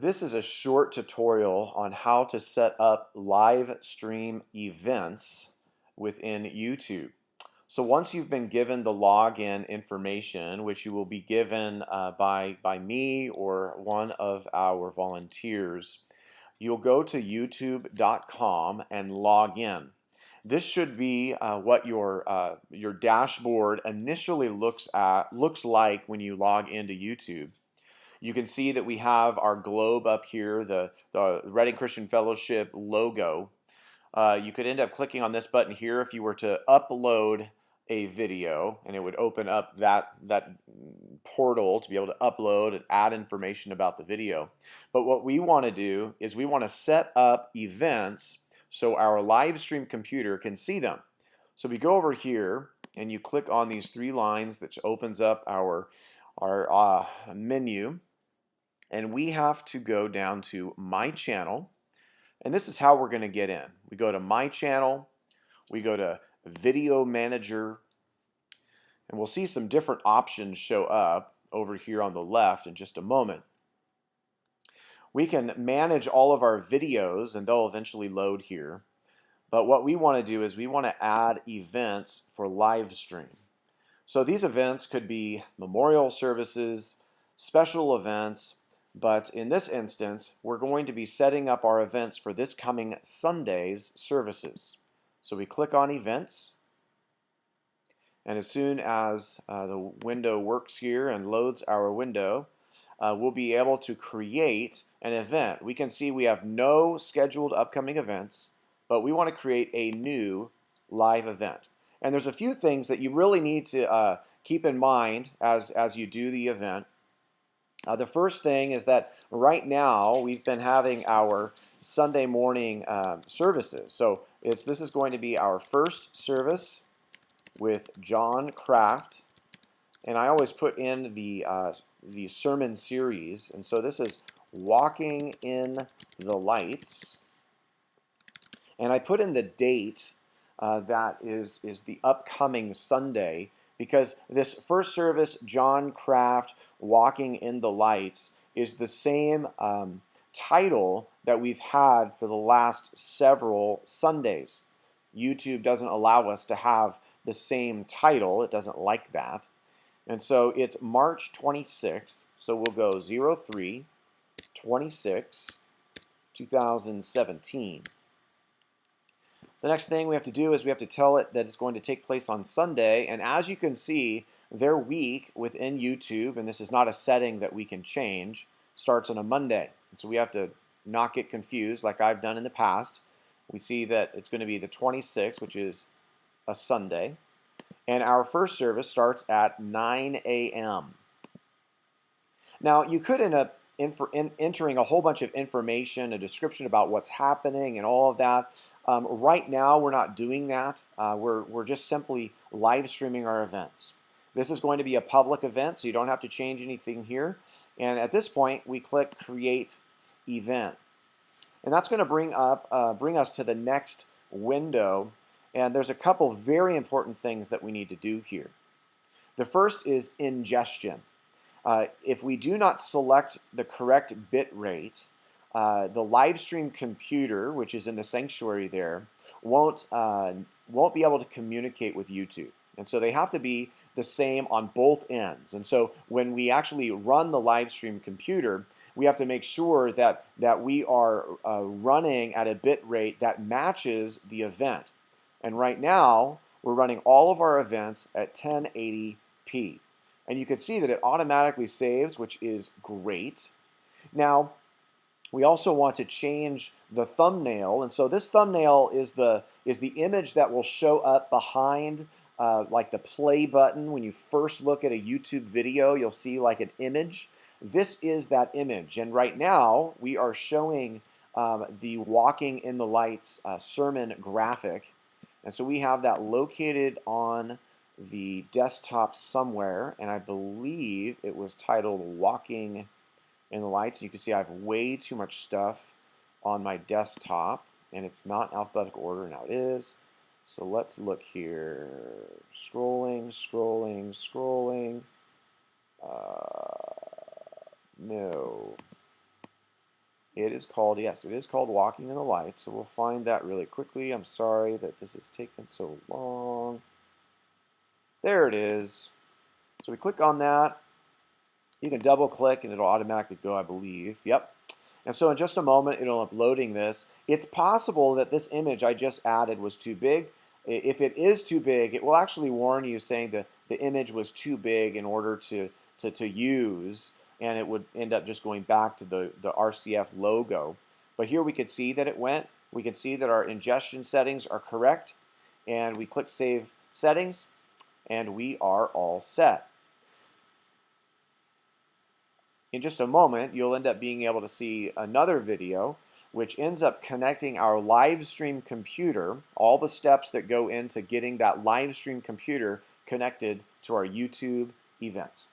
This is a short tutorial on how to set up live stream events within YouTube. So once you've been given the login information, which you will be given by me or one of our volunteers, you'll go to youtube.com and log in. This should be what your dashboard initially looks like when you log into YouTube. You can see that we have our globe up here, the Reading Christian Fellowship logo. You could end up clicking on this button here if you were to upload a video, and it would open up that portal to be able to upload and add information about the video. But what we want to do is we want to set up events so our live stream computer can see them. So we go over here and you click on these three lines that opens up our menu, and we have to go down to My Channel, and this is how we're going to get in. We go to My Channel, we go to Video Manager, and we'll see some different options show up over here on the left in just a moment. We can manage all of our videos, and they'll eventually load here. But what we want to do is we want to add events for live stream. So these events could be memorial services, special events, but in this instance, we're going to be setting up our events for this coming Sunday's services. So we click on Events, and as soon as the window works here and loads our window, we'll be able to create an event. We can see we have no scheduled upcoming events, but we want to create a new live event. And there's a few things that you really need to keep in mind as you do the event. The first thing is that right now we've been having our Sunday morning services. So this is going to be our first service with John Kraft, and I always put in the sermon series. And so this is Walking in the Lights, and I put in the date that is the upcoming Sunday, because this first service, John Kraft, Walking in the Lights, is the same title that we've had for the last several Sundays. YouTube doesn't allow us to have the same title. It doesn't like that. And so it's March 26th. So we'll go 03/26, 2017. The next thing we have to do is we have to tell it that it's going to take place on Sunday. And as you can see, their week within YouTube, and this is not a setting that we can change, starts on a Monday. And so we have to not get confused like I've done in the past. We see that it's going to be the 26th, which is a Sunday. And our first service starts at 9 a.m. Now, you could end up entering a whole bunch of information, a description about what's happening and all of that. Right now, we're not doing that. We're just simply live streaming our events. This is going to be a public event, so you don't have to change anything here. And at this point, we click Create Event. And that's going to bring us to the next window. And there's a couple very important things that we need to do here. The first is ingestion. If we do not select the correct bit rate, the live stream computer, which is in the sanctuary there, won't be able to communicate with YouTube. And so they have to be the same on both ends. And so when we actually run the live stream computer, we have to make sure that we are running at a bit rate that matches the event. And right now, we're running all of our events at 1080p. And you can see that it automatically saves, which is great. Now, we also want to change the thumbnail, and so this thumbnail is the image that will show up behind like the play button. When you first look at a YouTube video, you'll see like an image. This is that image, and right now we are showing the Walking in the Lights sermon graphic, and so we have that located on the desktop somewhere, and I believe it was titled Walking in the Lights. You can see I have way too much stuff on my desktop, and it's not in alphabetical order. Now it is. So let's look here. Scrolling. No. it is called, yes, it is called Walking in the Light. So we'll find that really quickly. I'm sorry that this is taking so long. There it is. So we click on that. You can double click and it'll automatically go, I believe. Yep. And so in just a moment, it'll uploading this. It's possible that this image I just added was too big. If it is too big, it will actually warn you saying that the image was too big in order to use, and it would end up just going back to the RCF logo. But here we could see that it went. We can see that our ingestion settings are correct, and we click Save Settings, and we are all set. In just a moment, you'll end up being able to see another video which ends up connecting our live stream computer, all the steps that go into getting that live stream computer connected to our YouTube event.